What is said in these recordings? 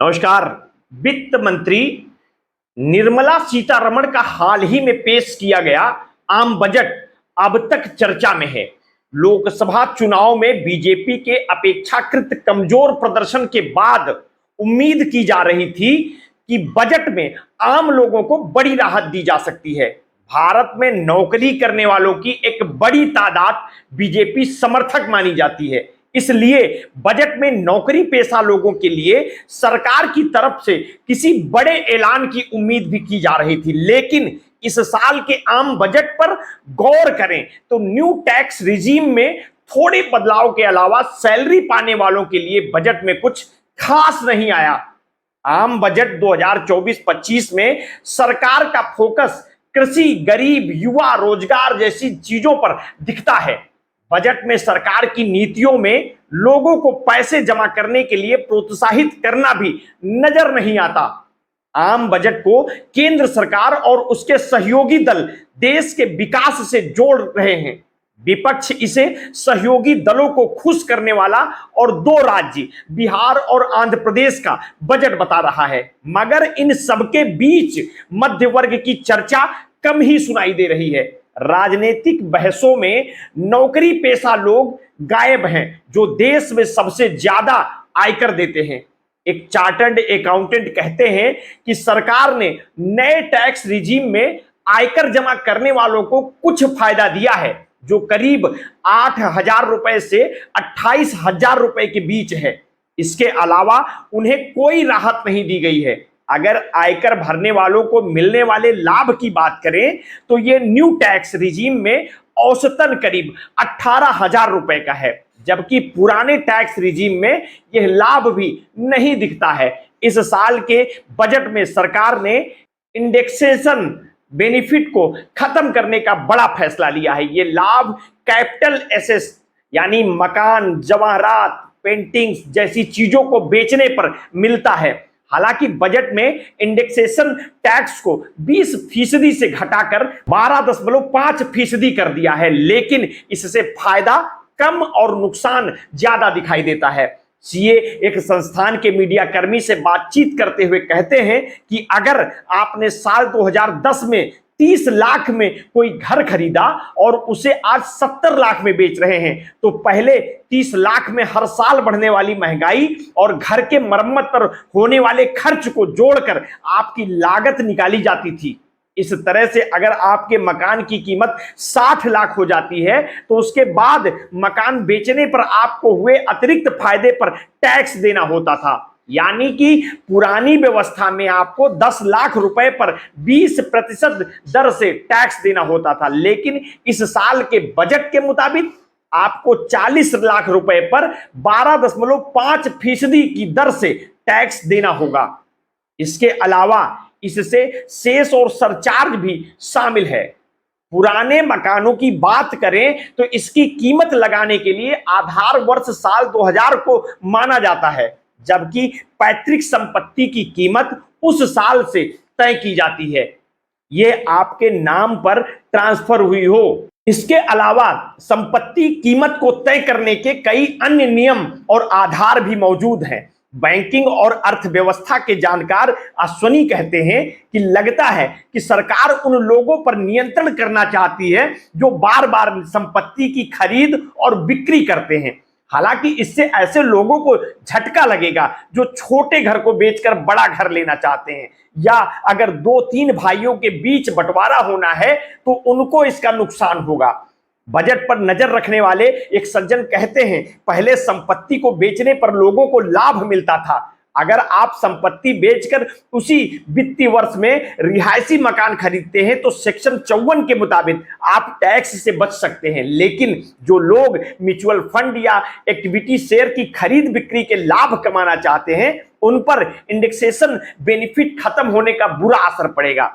नमस्कार। वित्त मंत्री निर्मला सीतारमण का हाल ही में पेश किया गया आम बजट अब तक चर्चा में है। लोकसभा चुनाव में बीजेपी के अपेक्षाकृत कमजोर प्रदर्शन के बाद उम्मीद की जा रही थी कि बजट में आम लोगों को बड़ी राहत दी जा सकती है। भारत में नौकरी करने वालों की एक बड़ी तादाद बीजेपी समर्थक मानी जाती है, इसलिए बजट में नौकरी पेशा लोगों के लिए सरकार की तरफ से किसी बड़े ऐलान की उम्मीद भी की जा रही थी। लेकिन इस साल के आम बजट पर गौर करें तो न्यू टैक्स रिजीम में थोड़े बदलाव के अलावा सैलरी पाने वालों के लिए बजट में कुछ खास नहीं आया। आम बजट 2024-25 में सरकार का फोकस कृषि, गरीब, युवा, रोजगार जैसी चीजों पर दिखता है। बजट में सरकार की नीतियों में लोगों को पैसे जमा करने के लिए प्रोत्साहित करना भी नजर नहीं आता। आम बजट को केंद्र सरकार और उसके सहयोगी दल देश के विकास से जोड़ रहे हैं। विपक्ष इसे सहयोगी दलों को खुश करने वाला और दो राज्य बिहार और आंध्र प्रदेश का बजट बता रहा है, मगर इन सबके बीच मध्य वर्ग की चर्चा कम ही सुनाई दे रही है। राजनीतिक बहसों में नौकरी पेशा लोग गायब हैं, जो देश में सबसे ज्यादा आयकर देते हैं। एक चार्टर्ड अकाउंटेंट कहते हैं कि सरकार ने नए टैक्स रिजीम में आयकर जमा करने वालों को कुछ फायदा दिया है, जो करीब 8,000 रुपए से 28,000 रुपए के बीच है। इसके अलावा उन्हें कोई राहत नहीं दी गई है। अगर आयकर भरने वालों को मिलने वाले लाभ की बात करें तो यह न्यू टैक्स रिजीम में औसतन करीब 18,000 रुपए का है, जबकि पुराने टैक्स रिजीम में यह लाभ भी नहीं दिखता है। इस साल के बजट में सरकार ने इंडेक्सेशन बेनिफिट को खत्म करने का बड़ा फैसला लिया है। यह लाभ कैपिटल एसेट यानी मकान, जवाहरात, पेंटिंग्स जैसी चीजों को बेचने पर मिलता है। हालांकि बजट में इंडेक्सेशन टैक्स को 20% से घटाकर 12.5% कर दिया है, लेकिन इससे फायदा कम और नुकसान ज्यादा दिखाई देता है। सीए एक संस्थान के मीडिया कर्मी से बातचीत करते हुए कहते हैं कि अगर आपने साल 2010 में 30 लाख में कोई घर खरीदा और उसे आज 70 लाख में बेच रहे हैं, तो पहले 30 लाख में हर साल बढ़ने वाली महंगाई और घर के मरम्मत पर होने वाले खर्च को जोड़कर आपकी लागत निकाली जाती थी। इस तरह से अगर आपके मकान की कीमत 60 लाख हो जाती है तो उसके बाद मकान बेचने पर आपको हुए अतिरिक्त फायदे पर टैक्स देना होता था। यानी कि पुरानी व्यवस्था में आपको 10 लाख रुपए पर 20% दर से टैक्स देना होता था, लेकिन इस साल के बजट के मुताबिक आपको 40 लाख रुपए पर 12.5% की दर से टैक्स देना होगा। इसके अलावा इससे सेस और सरचार्ज भी शामिल है। पुराने मकानों की बात करें तो इसकी कीमत लगाने के लिए आधार वर्ष साल 2000 को माना जाता है, जबकि पैतृक संपत्ति की कीमत उस साल से तय की जाती है, यह आपके नाम पर ट्रांसफर हुई हो। इसके अलावा संपत्ति कीमत को तय करने के कई अन्य नियम और आधार भी मौजूद हैं। बैंकिंग और अर्थव्यवस्था के जानकार अश्वनी कहते हैं कि लगता है कि सरकार उन लोगों पर नियंत्रण करना चाहती है जो बार बार संपत्ति की खरीद और बिक्री करते हैं। हालांकि इससे ऐसे लोगों को झटका लगेगा जो छोटे घर को बेचकर बड़ा घर लेना चाहते हैं, या अगर 2-3 भाइयों के बीच बंटवारा होना है तो उनको इसका नुकसान होगा। बजट पर नजर रखने वाले एक सज्जन कहते हैं, पहले संपत्ति को बेचने पर लोगों को लाभ मिलता था। अगर आप संपत्ति बेचकर उसी वित्तीय वर्ष में रिहायशी मकान खरीदते हैं तो सेक्शन 54 के मुताबिक आप टैक्स से बच सकते हैं, लेकिन जो लोग म्यूचुअल फंड या इक्विटी शेयर की खरीद बिक्री के लाभ कमाना चाहते हैं, उन पर इंडेक्सेशन बेनिफिट खत्म होने का बुरा असर पड़ेगा।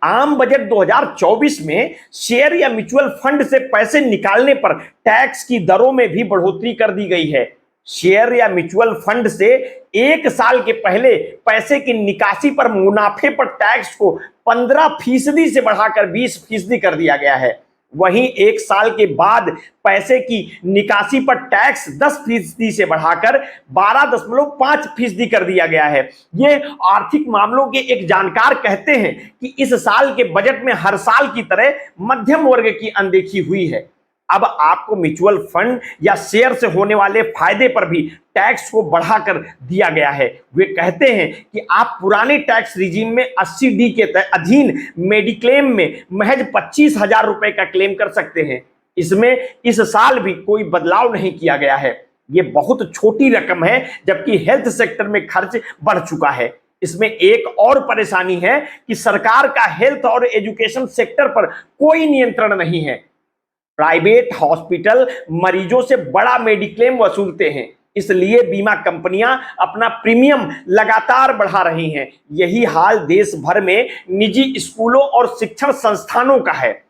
आम बजट 2024 में शेयर या म्यूचुअल फंड से पैसे निकालने पर टैक्स की दरों में भी बढ़ोतरी कर दी गई है। शेयर या म्यूचुअल फंड से 1 साल के पहले पैसे की निकासी पर मुनाफे पर टैक्स को 15% से बढ़ाकर 20% कर दिया गया है। वहीं एक साल के बाद पैसे की निकासी पर टैक्स 10% से बढ़ाकर 12.5% कर दिया गया है। ये आर्थिक मामलों के एक जानकार कहते हैं कि इस साल के बजट में हर साल की तरह मध्यम वर्ग की अनदेखी हुई है। अब आपको म्यूचुअल फंड या शेयर से होने वाले फायदे पर भी टैक्स को बढ़ाकर दिया गया है। वे कहते हैं कि आप पुराने टैक्स रिजीम में 80D के अधीन मेडिक्लेम में महज 25,000 रुपए का क्लेम कर सकते हैं। इसमें इस साल भी कोई बदलाव नहीं किया गया है। ये बहुत छोटी रकम है, जबकि हेल्थ सेक्टर में खर्च बढ़ चुका है। इसमें एक और परेशानी है कि सरकार का हेल्थ और एजुकेशन सेक्टर पर कोई नियंत्रण नहीं है। प्राइवेट हॉस्पिटल मरीजों से बड़ा मेडिक्लेम वसूलते हैं, इसलिए बीमा कंपनियां अपना प्रीमियम लगातार बढ़ा रही हैं। यही हाल देश भर में निजी स्कूलों और शिक्षण संस्थानों का है,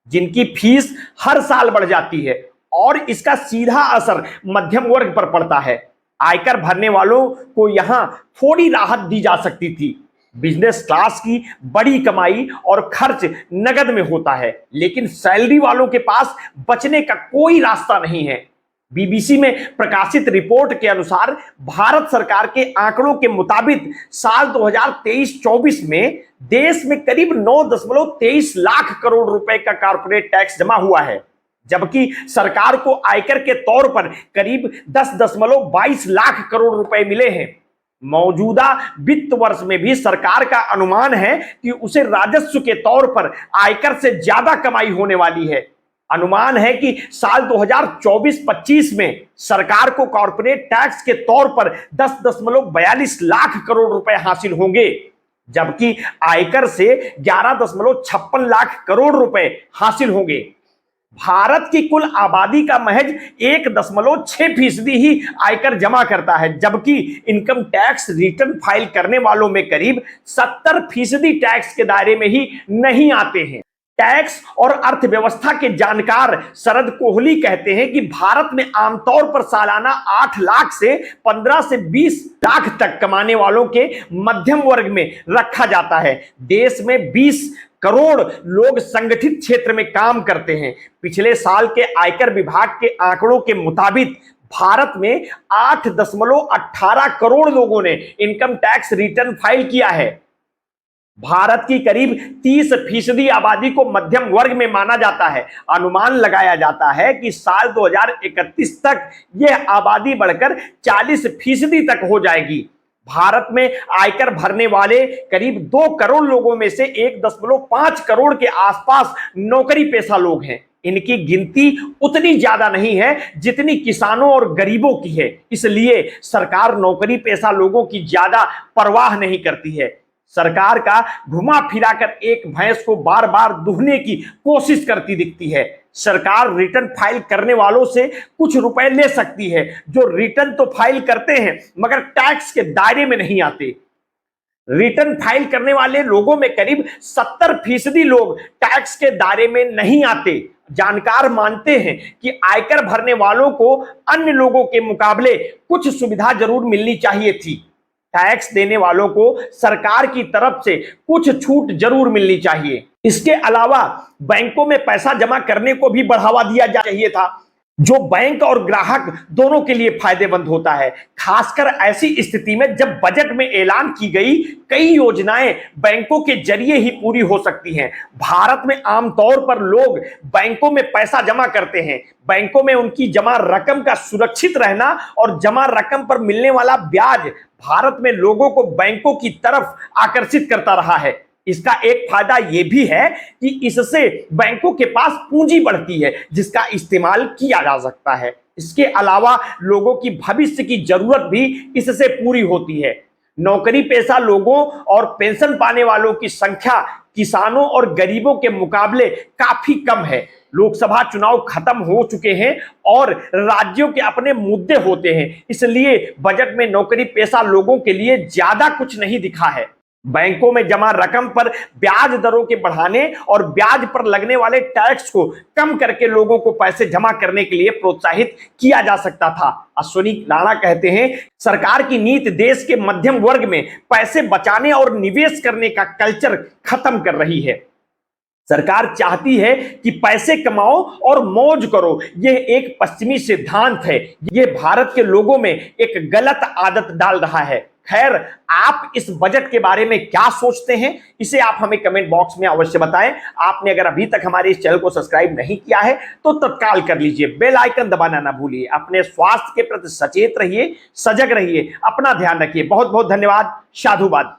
जिनकी फीस हर साल बढ़ जाती है और इसका सीधा असर मध्यम वर्ग पर पड़ता है। आयकर भरने वालों को यहां थोड़ी राहत दी जा सकती थी। बिजनेस क्लास की बड़ी कमाई और खर्च नगद में होता है, लेकिन सैलरी वालों के पास बचने का कोई रास्ता नहीं है। बीबीसी में प्रकाशित रिपोर्ट के अनुसार भारत सरकार के आंकड़ों के मुताबिक साल 2023-24 में देश में करीब 9.23 लाख करोड़ रुपए का कॉर्पोरेट टैक्स जमा हुआ है, जबकि सरकार को आयकर के तौर पर करीब 10.22 लाख करोड़ रुपए मिले हैं। मौजूदा वित्त वर्ष में भी सरकार का अनुमान है कि उसे राजस्व के तौर पर आयकर से ज्यादा कमाई होने वाली है। अनुमान है कि साल 2024-25 में सरकार को कॉर्पोरेट टैक्स के तौर पर 10.42 लाख करोड़ रुपए हासिल होंगे, जबकि आयकर से 11.56 लाख करोड़ रुपए हासिल होंगे। भारत की कुल आबादी का महज 1.6% ही आयकर जमा करता है, जबकि इनकम टैक्स रिटर्न फाइल करने वालों में करीब 70% टैक्स के दायरे में ही नहीं आते हैं। टैक्स और अर्थव्यवस्था के जानकार शरद कोहली कहते हैं कि भारत में आमतौर पर सालाना 8 लाख से 15 से 20 लाख तक कमाने वालों के मध्यम वर्ग में रखा जाता है। देश में 20 करोड़ लोग संगठित क्षेत्र में काम करते हैं। पिछले साल के आयकर विभाग के आंकड़ों के मुताबिक भारत में 8.18 करोड़ लोगों ने इनकम टैक्स रिटर्न फाइल किया है। भारत की करीब 30% आबादी को मध्यम वर्ग में माना जाता है। अनुमान लगाया जाता है कि साल 2031 तक यह आबादी बढ़कर 40% तक हो जाएगी। भारत में आयकर भरने वाले करीब 2 करोड़ लोगों में से 1.5 करोड़ के आसपास नौकरी पेशा लोग हैं। इनकी गिनती उतनी ज्यादा नहीं है जितनी किसानों और गरीबों की है, इसलिए सरकार नौकरी पेशा लोगों की ज्यादा परवाह नहीं करती है। सरकार का घुमा फिराकर एक भैंस को बार बार दुहने की कोशिश करती दिखती है। सरकार रिटर्न फाइल करने वालों से कुछ रुपए ले सकती है, जो रिटर्न तो फाइल करते हैं मगर टैक्स के दायरे में नहीं आते। रिटर्न फाइल करने वाले लोगों में करीब 70% लोग टैक्स के दायरे में नहीं आते। जानकार मानते हैं कि आयकर भरने वालों को अन्य लोगों के मुकाबले कुछ सुविधा जरूर मिलनी चाहिए थी। टैक्स देने वालों को सरकार की तरफ से कुछ छूट जरूर मिलनी चाहिए। इसके अलावा बैंकों में पैसा जमा करने को भी बढ़ावा दिया जा चाहिए था, जो बैंक और ग्राहक दोनों के लिए फायदेमंद होता है। खासकर ऐसी स्थिति में जब बजट में ऐलान की गई कई योजनाएं बैंकों के जरिए ही पूरी हो सकती हैं। भारत में आमतौर पर लोग बैंकों में पैसा जमा करते हैं। बैंकों में उनकी जमा रकम का सुरक्षित रहना और जमा रकम पर मिलने वाला ब्याज भारत में लोगों को बैंकों की तरफ आकर्षित करता रहा है। इसका एक फायदा यह भी है कि इससे बैंकों के पास पूंजी बढ़ती है, जिसका इस्तेमाल किया जा सकता है। इसके अलावा लोगों की भविष्य की जरूरत भी इससे पूरी होती है। नौकरी पेशा लोगों और पेंशन पाने वालों की संख्या किसानों और गरीबों के मुकाबले काफी कम है। लोकसभा चुनाव खत्म हो चुके हैं और राज्यों के अपने मुद्दे होते हैं, इसलिए बजट में नौकरी पेशा लोगों के लिए ज्यादा कुछ नहीं दिखा है। बैंकों में जमा रकम पर ब्याज दरों के बढ़ाने और ब्याज पर लगने वाले टैक्स को कम करके लोगों को पैसे जमा करने के लिए प्रोत्साहित किया जा सकता था। अश्विनी राणा कहते हैं, सरकार की नीति देश के मध्यम वर्ग में पैसे बचाने और निवेश करने का कल्चर खत्म कर रही है। सरकार चाहती है कि पैसे कमाओ और मौज करो। यह एक पश्चिमी सिद्धांत है। यह भारत के लोगों में एक गलत आदत डाल रहा है। खैर, आप इस बजट के बारे में क्या सोचते हैं, इसे आप हमें कमेंट बॉक्स में अवश्य बताएं। आपने अगर अभी तक हमारे इस चैनल को सब्सक्राइब नहीं किया है तो तत्काल कर लीजिए, बेल आइकन दबाना ना भूलिए। अपने स्वास्थ्य के प्रति सचेत रहिए, सजग रहिए, अपना ध्यान रखिए। बहुत बहुत धन्यवाद। साधुवाद।